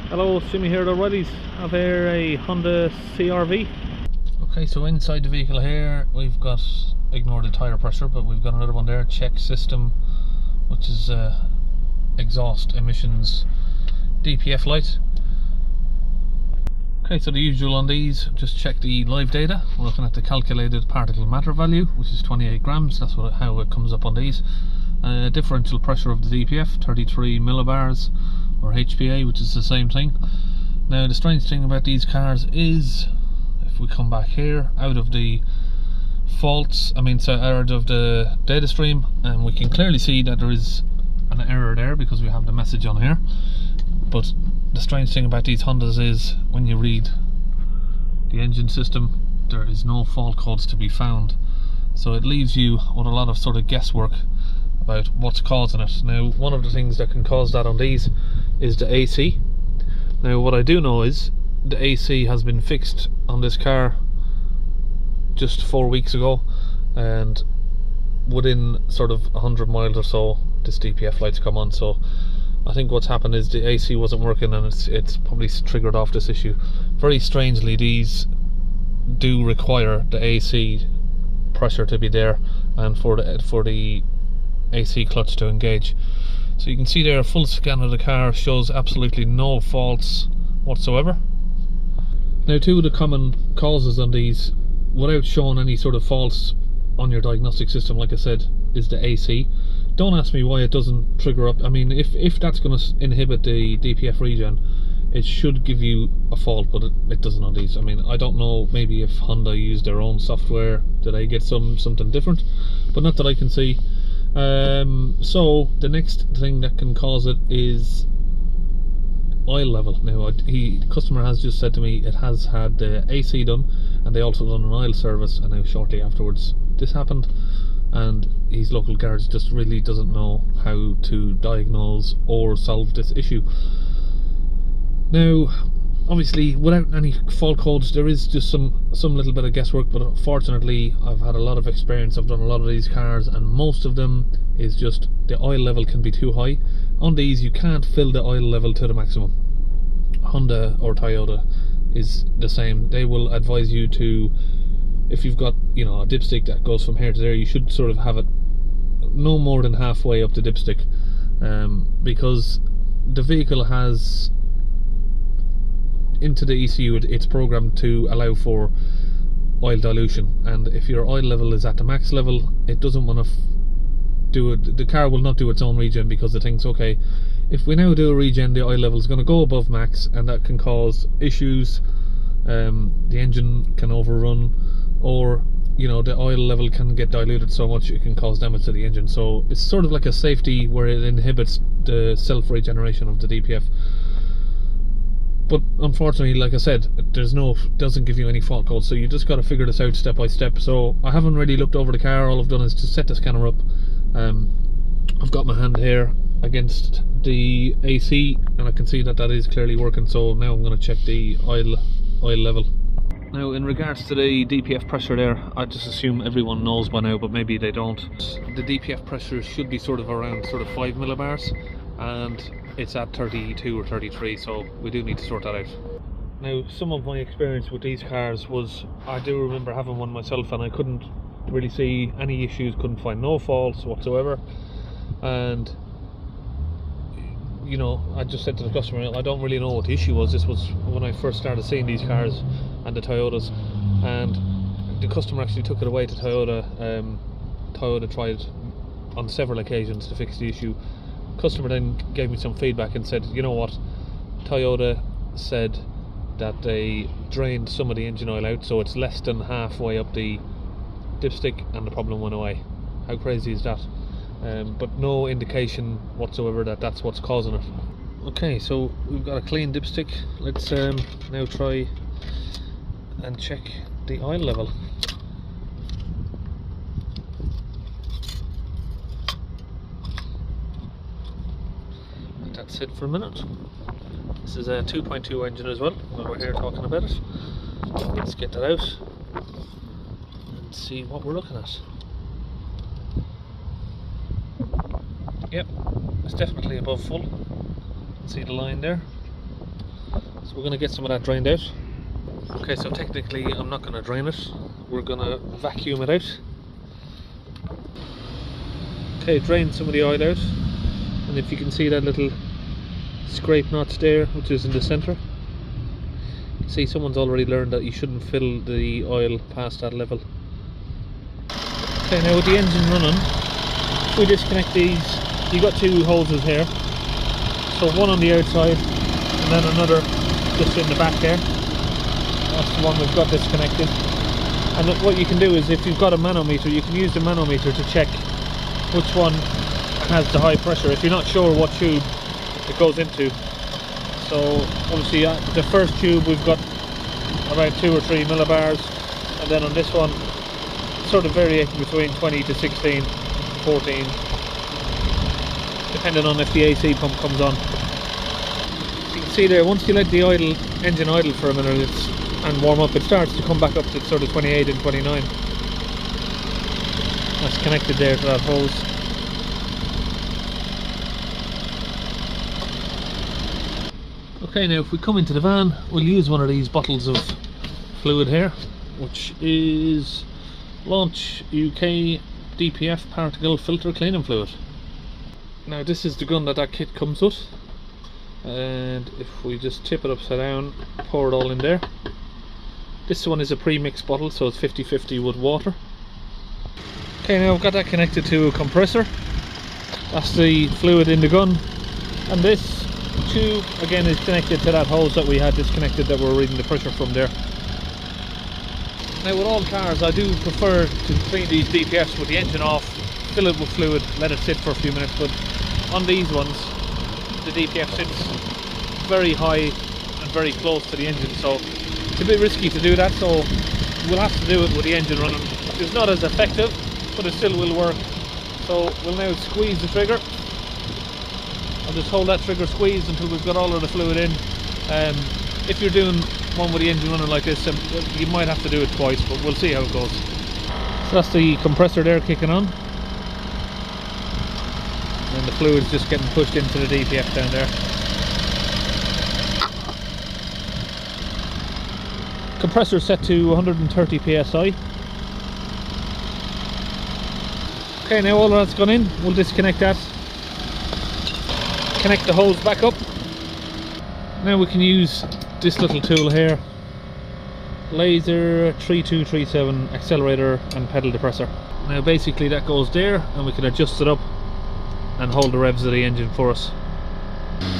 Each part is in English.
Hello, it's Jimmy here at O'Reilly's. I have here a Honda CR-V. Okay, so inside the vehicle here we've got, ignore the tyre pressure, but we've got another one there, check system, which is exhaust emissions DPF light. Okay, so the usual on these, just check the live data. We're looking at the calculated particle matter value, which is 28 grams. That's how it comes up on these. Differential pressure of the DPF, 33 millibars, or HPA, which is the same thing. Now the strange thing about these cars is, if we come back here, out of the faults, out of the data stream, and we can clearly see that there is an error there because we have the message on here. But the strange thing about these Hondas is, when you read the engine system, there is no fault codes to be found. So it leaves you with a lot of sort of guesswork about what's causing it. Now, one of the things that can cause that on these is the AC. Now, what I do know is the AC has been fixed on this car just 4 weeks ago, and within sort of 100 miles or so, this DPF light's come on. So I think what's happened is the AC wasn't working, and it's probably triggered off this issue. Very strangely, these do require the AC pressure to be there, and for the AC clutch to engage. So you can see there, a full scan of the car shows absolutely no faults whatsoever. Now, two of the common causes on these, without showing any sort of faults on your diagnostic system, like I said, is the AC. Don't ask me why it doesn't trigger up. I mean, if that's going to inhibit the DPF regen, it should give you a fault, but it doesn't on these. I mean, I don't know, maybe if Honda used their own software, did I get something different? But not that I can see. So the next thing that can cause it is oil level. Now, the customer has just said to me it has had the AC done, and they also done an oil service, and now shortly afterwards this happened, and his local garage just really doesn't know how to diagnose or solve this issue. Now, obviously, without any fault codes, there is just some little bit of guesswork, but fortunately I've had a lot of experience. I've done a lot of these cars, and most of them is just the oil level can be too high. On these, you can't fill the oil level to the maximum. Honda or Toyota is the same. They will advise you to, if you've got, you know, a dipstick that goes from here to there, you should sort of have it no more than halfway up the dipstick, because the vehicle has, into the ECU, it's programmed to allow for oil dilution, and if your oil level is at the max level, it doesn't want to do it. The car will not do its own regen, because it thinks, okay, if we now do a regen, the oil level is going to go above max, and that can cause issues. The engine can overrun, or, you know, the oil level can get diluted so much it can cause damage to the engine. So it's sort of like a safety where it inhibits the self-regeneration of the DPF. But unfortunately, like I said, doesn't give you any fault codes, so you just got to figure this out step by step. So I haven't really looked over the car. All I've done is just set the scanner up. I've got my hand here against the AC, and I can see that is clearly working. So now I'm going to check the oil level. Now, in regards to the DPF pressure there, I just assume everyone knows by now, but maybe they don't. The DPF pressure should be sort of around 5 millibars, and it's at 32 or 33, so we do need to sort that out. Now, some of my experience with these cars was, I do remember having one myself, and I couldn't really see any issues, couldn't find no faults whatsoever. And, you know, I just said to the customer, I don't really know what the issue was. This was when I first started seeing these cars and the Toyotas, and the customer actually took it away to Toyota. Toyota tried on several occasions to fix the issue. Customer then gave me some feedback and said, you know what, Toyota said that they drained some of the engine oil out, so it's less than halfway up the dipstick and the problem went away. How crazy is that? But no indication whatsoever that that's what's causing it. Okay, so we've got a clean dipstick. Let's now try and check the oil level. That's it for a minute. This is a 2.2 engine as well, while we're here talking about it. Let's get that out and see what we're looking at. Yep, it's definitely above full. See the line there. So we're going to get some of that drained out. Okay, so technically I'm not going to drain it. We're going to vacuum it out. Okay, drain some of the oil out. And if you can see that little scrape notch there, which is in the centre, see someone's already learned that you shouldn't fill the oil past that level. Okay, now with the engine running, if we disconnect these, you've got two hoses here. So one on the outside and then another just in the back there. That's the one we've got disconnected. And what you can do is, if you've got a manometer, you can use the manometer to check which one has the high pressure if you're not sure what tube it goes into. So obviously the first tube we've got about 2 or 3 millibars, and then on this one sort of varying between 20 to 16, 14, depending on if the AC pump comes on. So you can see there, once you let the engine idle for a minute and warm up, it starts to come back up to sort of 28 and 29. That's connected there to that hose. Okay, now if we come into the van, we'll use one of these bottles of fluid here, which is Launch UK DPF particle filter cleaning fluid. Now this is the gun that kit comes with, and if we just tip it upside down, pour it all in there. This one is a pre-mixed bottle, so it's 50-50 with water. Okay, now I've got that connected to a compressor. That's the fluid in the gun, and this tube again is connected to that hose that we had disconnected that we're reading the pressure from there. Now with all cars, I do prefer to clean these DPFs with the engine off, fill it with fluid, let it sit for a few minutes, but on these ones the DPF sits very high and very close to the engine, so it's a bit risky to do that, so we'll have to do it with the engine running. It's not as effective, but it still will work. So we'll now squeeze the trigger. I'll just hold that trigger squeezed until we've got all of the fluid in. If you're doing one with the engine running like this, you might have to do it twice, but we'll see how it goes. So that's the compressor there kicking on, and the fluid's just getting pushed into the DPF down there. Compressor set to 130 psi. Okay, now all of that's gone in, we'll disconnect that, connect the hose back up. Now we can use this little tool here, laser 3237 accelerator and pedal depressor. Now basically that goes there, and we can adjust it up and hold the revs of the engine for us.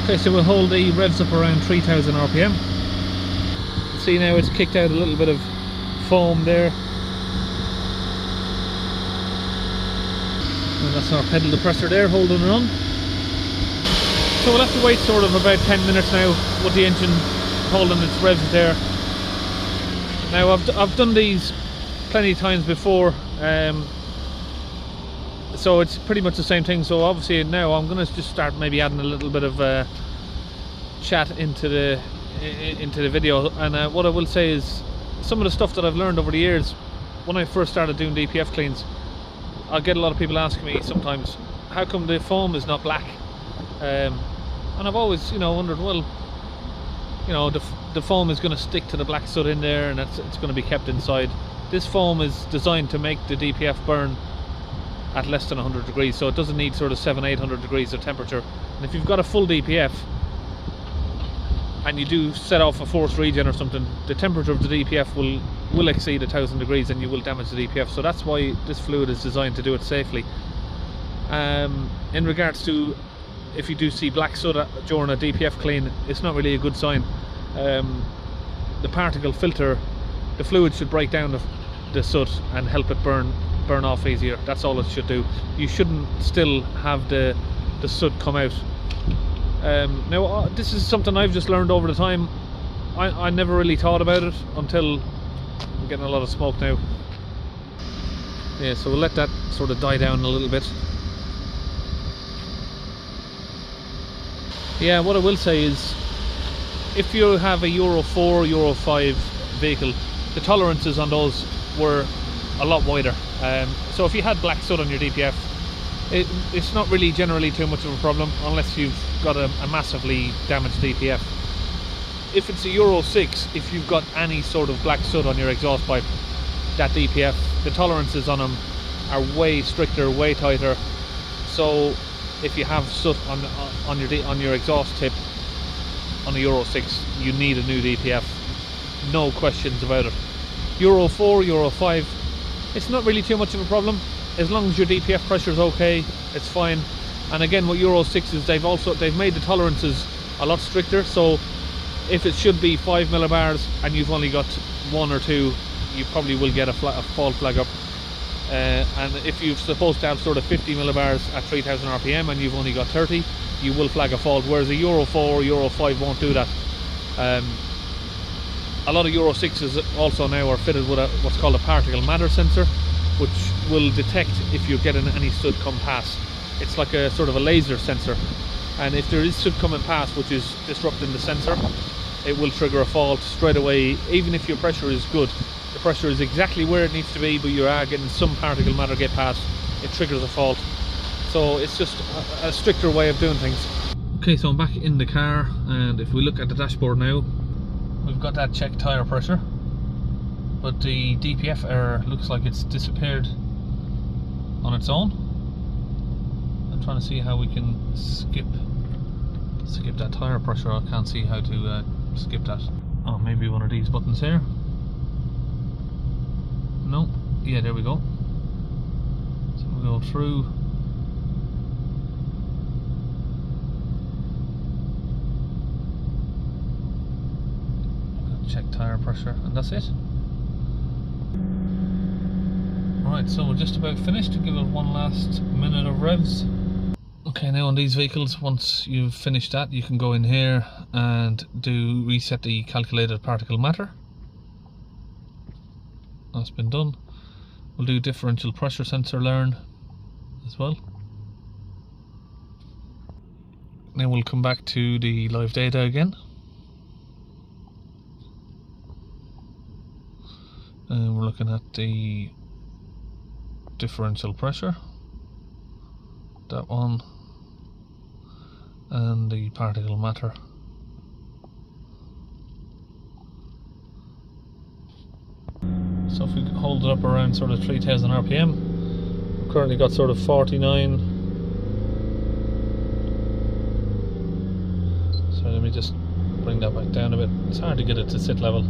Okay, so we'll hold the revs up around 3000 RPM. See, now it's kicked out a little bit of foam there, and that's our pedal depressor there holding it on. So we'll have to wait sort of about 10 minutes now with the engine holding its revs there. Now I've done these plenty of times before, so it's pretty much the same thing. So obviously now I'm going to just start maybe adding a little bit of chat into the video, and what I will say is some of the stuff that I've learned over the years. When I first started doing DPF cleans, I get a lot of people asking me sometimes, how come the foam is not black? And I've always, wondered, well, the foam is going to stick to the black soot in there, and it's going to be kept inside. This foam is designed to make the DPF burn at less than 100 degrees, so it doesn't need sort of 700-800 degrees of temperature. And if you've got a full DPF and you do set off a forced regen or something, the temperature of the DPF will exceed 1000 degrees and you will damage the DPF. So that's why this fluid is designed to do it safely. In regards to if you do see black soot during a DPF clean, it's not really a good sign. The particle filter, the fluid should break down the soot and help it burn off easier. That's all it should do. You shouldn't still have the soot come out. Now this is something I've just learned over the time. I never really thought about it until I'm getting a lot of smoke now. Yeah, so we'll let that sort of die down a little bit. Yeah, what I will say is, if you have a Euro 4, Euro 5 vehicle, the tolerances on those were a lot wider. So if you had black soot on your DPF, It's not really generally too much of a problem unless you've got a massively damaged DPF. If it's a Euro 6, if you've got any sort of black soot on your exhaust pipe, that DPF, the tolerances on them are way stricter, way tighter. So if you have soot on your exhaust tip on a Euro 6, you need a new DPF, no questions about it. Euro 4, Euro 5, it's not really too much of a problem. As long as your DPF pressure is okay, it's fine. And again, what Euro 6 is, they've made the tolerances a lot stricter. So if it should be 5 millibars and you've only got 1 or 2, you probably will get a fault flag up. And if you're supposed to have sort of 50 millibars at 3000 RPM and you've only got 30, you will flag a fault. Whereas a Euro 4, Euro 5 won't do that. A lot of Euro 6s also now are fitted with what's called a particle matter sensor, which will detect if you're getting any soot come past. It's like a sort of a laser sensor, and if there is soot coming past which is disrupting the sensor, it will trigger a fault straight away. Even if your pressure is good, the pressure is exactly where it needs to be, but you are getting some particle matter get past, it triggers a fault. So it's just a stricter way of doing things. Okay, so I'm back in the car, and if we look at the dashboard now, we've got that check tyre pressure, but the DPF error looks like it's disappeared on its own. I'm trying to see how we can skip that tyre pressure. I can't see how to skip that. Oh, maybe one of these buttons here. No, yeah, there we go. So we'll go through. Check tyre pressure, and that's it. Right, so we're just about finished. To give it one last minute of revs. Okay, now on these vehicles, once you've finished that, you can go in here and reset the calculated particle matter. That's been done. We'll do differential pressure sensor learn as well. Now we'll come back to the live data again. And we're looking at the differential pressure, that one, and the particle matter. So if we hold it up around sort of 3000 RPM, we've currently got sort of 49. So let me just bring that back down a bit. It's hard to get it to sit level.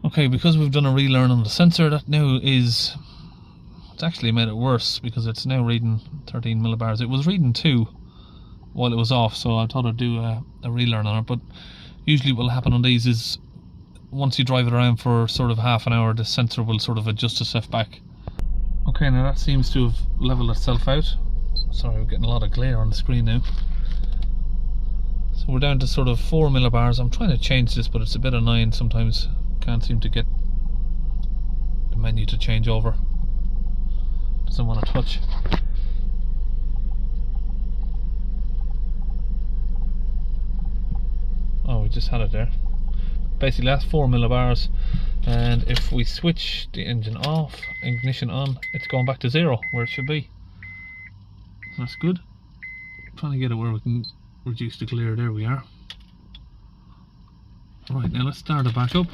Okay, because we've done a relearn on the sensor, that now it's actually made it worse, because it's now reading 13 millibars. It was reading 2 while it was off, so I thought I'd do a relearn on it. But usually what will happen on these is once you drive it around for sort of half an hour, the sensor will sort of adjust itself back. Okay, now that seems to have leveled itself out. Sorry, we're getting a lot of glare on the screen now. So we're down to sort of 4 millibars. I'm trying to change this, but it's a bit annoying sometimes. Can't seem to get the menu to change over. Doesn't want to touch. Oh, we just had it there. Basically that's 4 millibars, and if we switch the engine off, ignition on, it's going back to 0 where it should be. So that's good. I'm trying to get it where we can reduce the glare. There we are. Right, now let's start it back up,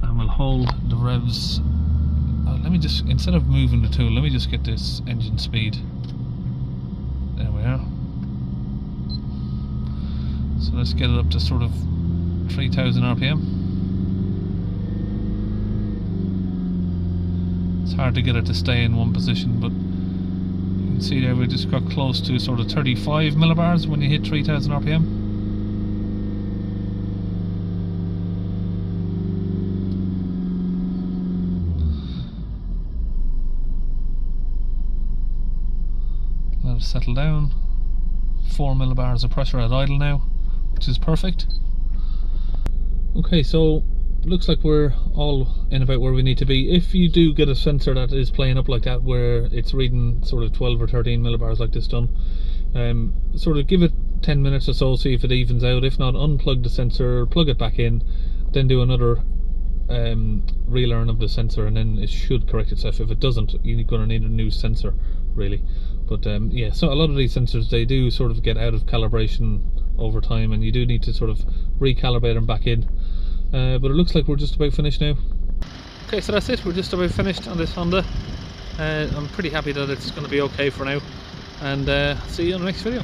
and we'll hold the revs. Let me just, instead of moving the tool, let me just get this engine speed. There we are. So let's get it up to sort of 3000 RPM. It's hard to get it to stay in one position, but you can see there we just got close to sort of 35 millibars when you hit 3000 RPM. Let it settle down. 4 millibars of pressure at idle now, which is perfect. Okay, so looks like we're all in about where we need to be. If you do get a sensor that is playing up like that, where it's reading sort of 12 or 13 millibars like this done, sort of give it 10 minutes or so, see if it evens out. If not, unplug the sensor, plug it back in, then do another relearn of the sensor, and then it should correct itself. If it doesn't, you're going to need a new sensor, really. But yeah, so a lot of these sensors, they do sort of get out of calibration over time, and you do need to sort of recalibrate them back in. But it looks like we're just about finished now. Okay, so that's it, we're just about finished on this Honda. I'm pretty happy that it's going to be okay for now, and see you in the next video.